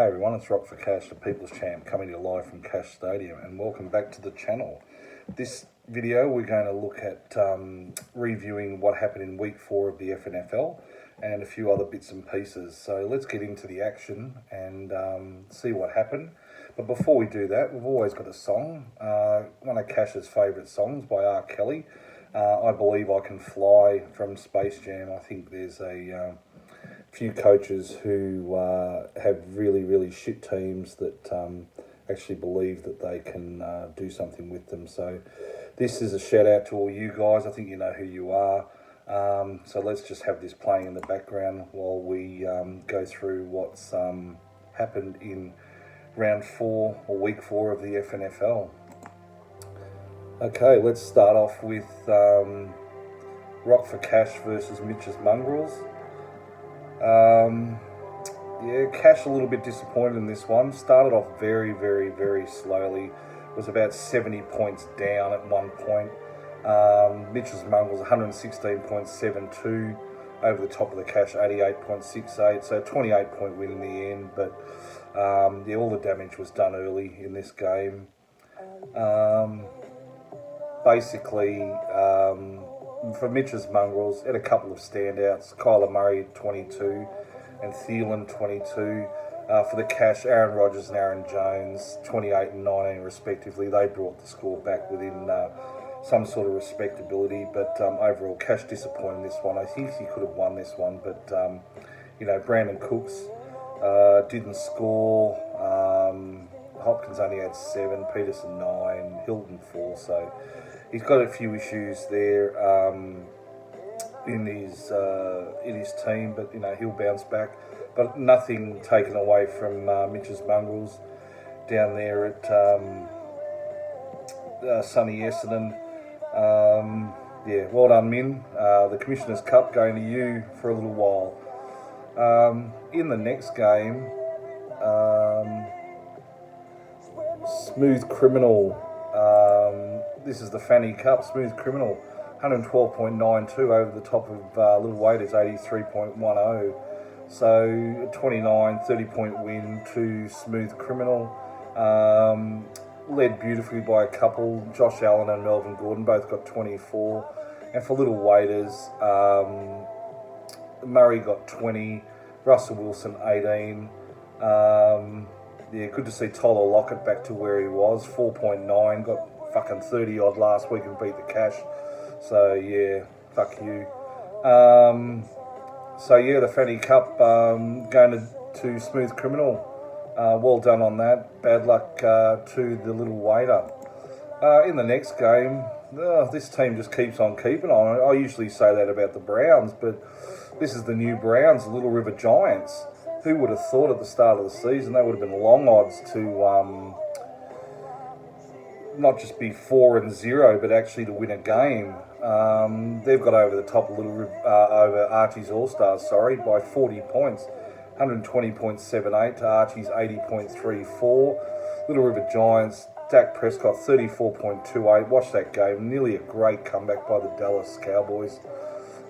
Hey everyone, it's Rock for Cash, the People's Champ, coming to you live from Cash Stadium, and welcome back to the channel. This video we're going to look at reviewing what happened in week 4 of the FNFL and a few other bits and pieces. So let's get into the action and see what happened. But before we do that, we've always got a song, one of Cash's favourite songs by R. Kelly, I Believe I Can Fly from Space Jam. I think there's a few coaches who have really shit teams that actually believe that they can do something with them. So this is a shout out to all you guys. I think you know who you are. So let's just have this playing in the background while we go through what's happened in round 4 or week 4 of the FNFL. Okay, let's start off with Rock for Cash versus Mitch's Mongrels. Yeah, Cash a little bit disappointed in this one. Started off very slowly. Was about 70 points down at one point. Mitch's Mongrels 116.72 over the top of the Cash 88.68. So 28-point win in the end. But yeah, all the damage was done early in this game. Basically, for Mitch's Mongrels, had a couple of standouts. Kyler Murray 22 and Thielen 22. For the Cash, Aaron Rodgers and Aaron Jones 28 and 19 respectively. They brought the score back within some sort of respectability, but overall Cash disappointed in this one. I think he could have won this one, but you know, Brandon Cooks didn't score. Hopkins only had 7, Peterson 9, Hilton 4, so he's got a few issues there in his team, but you know, he'll bounce back. But nothing taken away from Mitch's Mongrels down there at sunny Essendon. Yeah, well done, Min. The Commissioner's Cup going to you for a little while. In the next game, Smooth Criminal. This is the Fanny Cup. Smooth Criminal, 112.92 over the top of Little Waiters, 83.10. So 29, 30-point win to Smooth Criminal. Led beautifully by a couple. Josh Allen and Melvin Gordon both got 24. And for Little Waiters, Murray got 20. Russell Wilson 18. Yeah, good to see Tyler Lockett back to where he was. 4.9. Got fucking 30 odd last week and beat the Cash. So yeah, fuck you. So yeah, the Fanny Cup going to Smooth Criminal. Well done on that. Bad luck to the Little Waiter. In the next game, this team just keeps on keeping on. I usually say that about the Browns, but this is the new Browns, the Little River Giants. Who would have thought at the start of the season they would have been long odds to not just be 4-0, but actually to win a game. They've got over the top over Archie's All-Stars, by 40 points. 120.78 to Archie's 80.34. Little River Giants, Dak Prescott 34.28. Watch that game. Nearly a great comeback by the Dallas Cowboys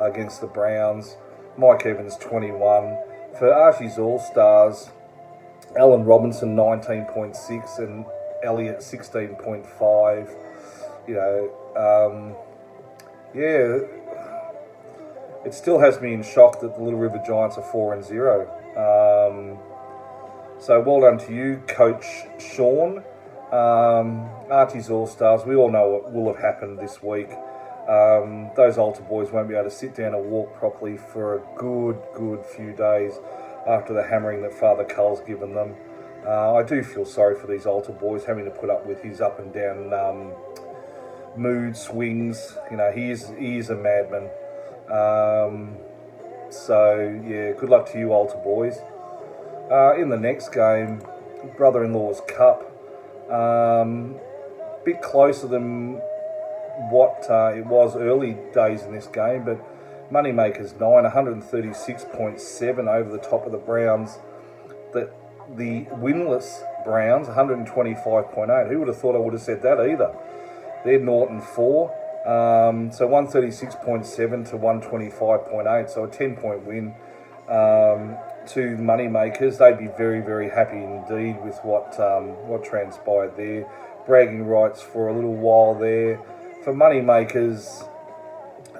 against the Browns. Mike Evans 21. For Archie's All-Stars, Allen Robinson 19.6 and Elliott 16.5. You know, yeah, it still has me in shock that the Little River Giants are 4-0. So well done to you, Coach Sean. Archie's All-Stars, we all know what will have happened this week. Those altar boys won't be able to sit down and walk properly for a good few days after the hammering that Father Cull's given them. I do feel sorry for these altar boys having to put up with his up and down mood swings. You know, he is a madman. So yeah, good luck to you, altar boys. In the next game, Brother-in-Law's Cup. Bit closer than what it was early days in this game, but Moneymakers 9, 136.7 over the top of the Browns. The winless Browns, 125.8. Who would have thought I would have said that either? They're Norton 4. So 136.7 to 125.8, so a 10-point win to the Moneymakers, they'd be very, very happy indeed with what transpired there. Bragging rights for a little while there. For Moneymakers,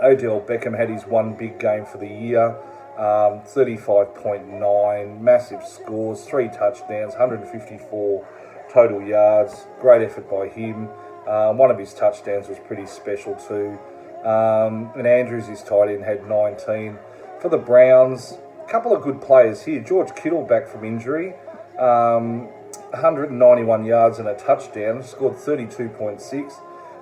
Odell Beckham had his one big game for the year, 35.9, massive scores, 3 touchdowns, 154 total yards. Great effort by him. One of his touchdowns was pretty special too. And Andrews, his tight end, had 19. For the Browns, a couple of good players here. George Kittle back from injury, 191 yards and a touchdown, scored 32.6.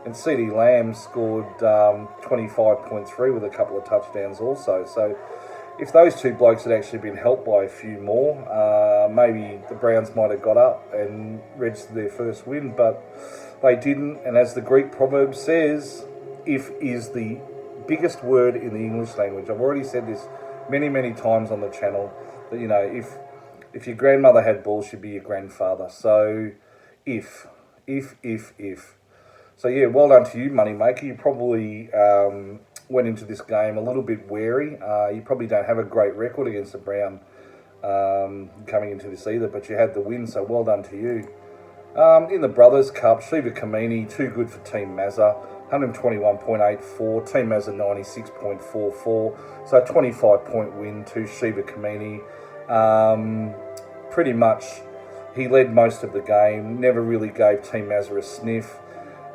And CD Lamb scored 25.3 with a couple of touchdowns also. So if those two blokes had actually been helped by a few more, maybe the Browns might have got up and registered their first win, but they didn't. And as the Greek proverb says, if is the biggest word in the English language. I've already said this many, many times on the channel, that, you know, if your grandmother had balls, she'd be your grandfather. So if. So yeah, well done to you, Moneymaker. You probably went into this game a little bit wary. You probably don't have a great record against the Brown coming into this either, but you had the win, so well done to you. In the Brothers Cup, Shiva Kamini, too good for Team Mazza, 121.84, Team Mazza 96.44, so a 25-point win to Shiva Kamini. Pretty much, he led most of the game, never really gave Team Mazza a sniff.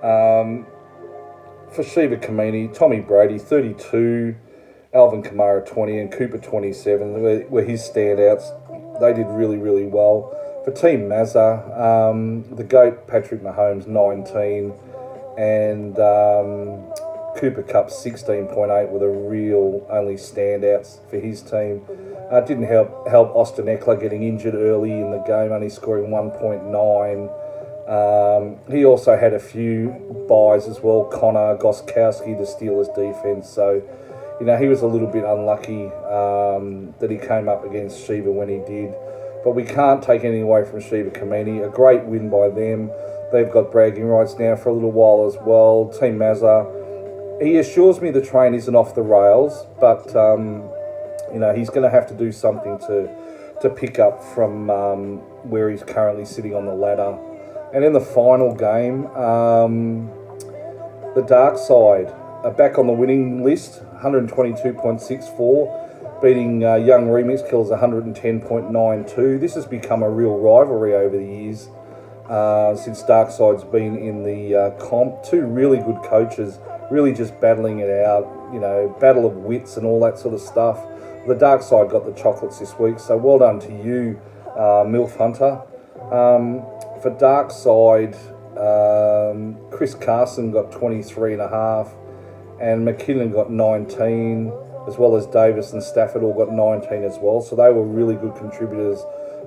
For Shiva Kamini, Tommy Brady, 32, Alvin Kamara, 20, and Cooper, 27, were his standouts. They did really, really well. For Team Mazza, the GOAT, Patrick Mahomes, 19, and Cooper Cup, 16.8, were the real only standouts for his team. Didn't help Austin Eckler getting injured early in the game, only scoring 1.9. He also had a few buys as well. Connor Goskowski, the Steelers defense. So, you know, he was a little bit unlucky that he came up against Shiva when he did. But we can't take anything away from Shiva Kamini. A great win by them. They've got bragging rights now for a little while as well. Team Mazza, he assures me the train isn't off the rails, but you know, he's going to have to do something to pick up from where he's currently sitting on the ladder. And in the final game, the Dark Side are back on the winning list, 122.64, beating Young Remix Killers 110.92. This has become a real rivalry over the years since Dark Side's been in the comp. Two really good coaches, really just battling it out, you know, battle of wits and all that sort of stuff. The Dark Side got the chocolates this week, so well done to you, Milf Hunter. For Dark Side, Chris Carson got 23.5, and McKinnon got 19, as well as Davis and Stafford all got 19 as well. So they were really good contributors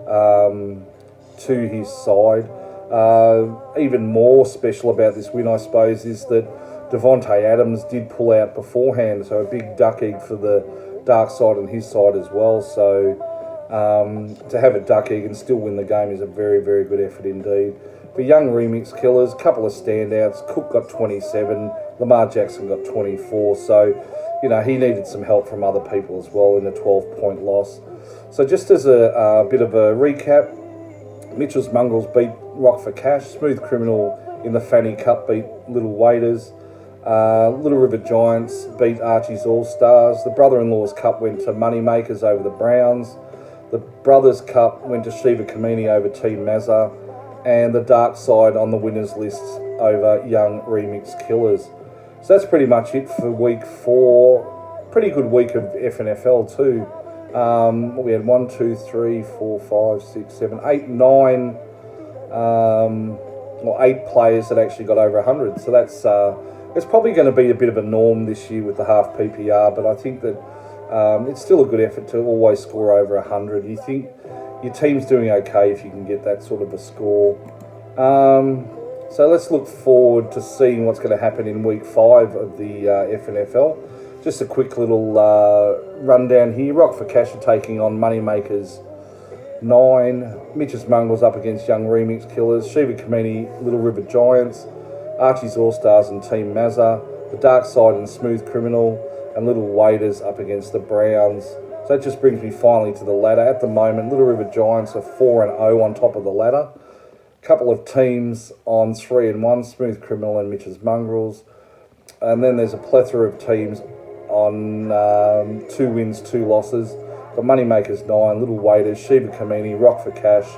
to his side. Even more special about this win, I suppose, is that Devontae Adams did pull out beforehand, so a big duck egg for the Dark Side and his side as well. So to have a duck egg and still win the game is a very, very good effort indeed. For Young Remix Killers, a couple of standouts. Cook got 27, Lamar Jackson got 24. So, you know, he needed some help from other people as well in a 12-point loss. So just as a bit of a recap, Mitchell's Mongrels beat Rock for Cash. Smooth Criminal in the Fanny Cup beat Little Waiters. Little River Giants beat Archie's All-Stars. The Brother-in-Law's Cup went to Moneymakers over the Browns. The Brothers Cup went to Shiva Kamini over Team Mazza. And the Dark Side on the winners list over Young Remix Killers. So that's pretty much it for week 4. Pretty good week of FNFL too. We had 1, 2, 3, 4, 5, 6, 7, 8, 9, 8 players that actually got over 100. So that's it's probably going to be a bit of a norm this year with the half PPR, but I think that it's still a good effort to always score over 100. You think your team's doing okay if you can get that sort of a score. So let's look forward to seeing what's going to happen in week 5 of the FNFL. Just a quick little rundown here. Rock for Cash are taking on Moneymakers 9. Mitch's Mongrels up against Young Remix Killers. Shiva Kamini, Little River Giants. Archie's All-Stars and Team Mazza. The Dark Side and Smooth Criminal. And Little Waiters up against the Browns. So that just brings me finally to the ladder. At the moment, Little River Giants are 4-0 on top of the ladder. Couple of teams on 3-1, Smooth Criminal and Mitch's Mongrels. And then there's a plethora of teams on 2 wins, 2 losses. Got Moneymakers 9, Little Waiters, Sheba Kamini, Rock for Cash,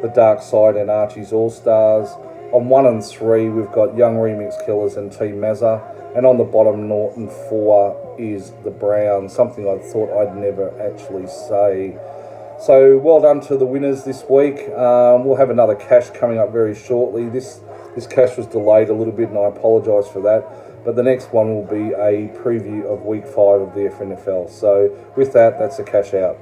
The Dark Side and Archie's All-Stars. On 1 and 3, we've got Young Remix Killers and Team Mazza. And on the bottom, Norton 4 is the Browns, something I thought I'd never actually say. So well done to the winners this week. We'll have another cash coming up very shortly. This cash was delayed a little bit and I apologise for that. But the next one will be a preview of week 5 of the FNFL. So with that, that's the cash out.